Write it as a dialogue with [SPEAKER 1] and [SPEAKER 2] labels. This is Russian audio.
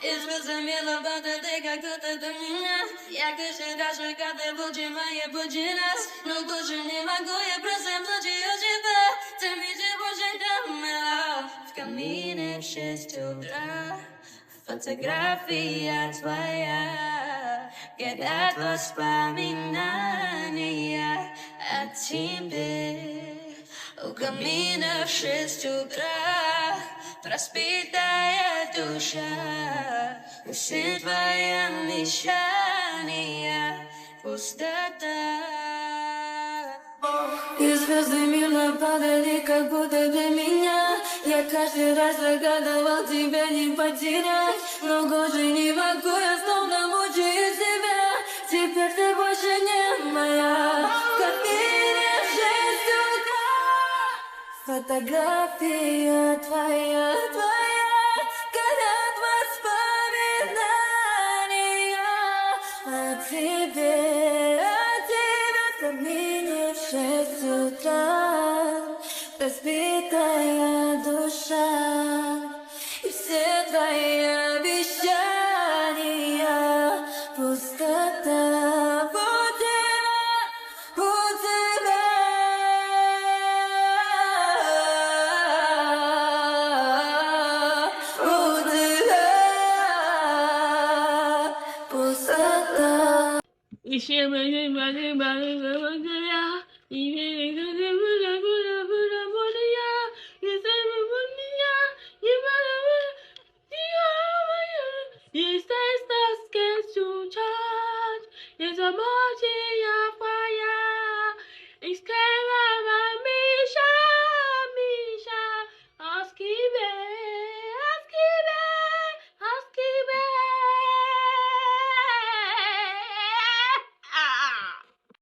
[SPEAKER 1] Изразумела вода, ты как будто до меня. Я крыша даже когда будешь моя нас. Но больше не могу, я просто плачу у тебя. Ты меня больше не мила. В камине в 6 утра. Фотография твоя. Горят воспоминания о тебе. У камина в 6 утра. Распитая душа, все твои мечтания, пустота. И звезды мирно падали, как будто для меня. Я каждый раз загадывал тебя не потерять, но уже не могу, я снова мучаю себя. Теперь ты больше не моя. Как меня в 6 утра. Фотография твоя, горят воспоминания о тебе, в камине в 6 утра. Разбитая душа, и все твои обещания, пустота.
[SPEAKER 2] Еще больше, больше, больше, больше я. И верю, что ты будешь, будешь, будешь, будешь я. Если мы будем я, не буду, буду, я, моя.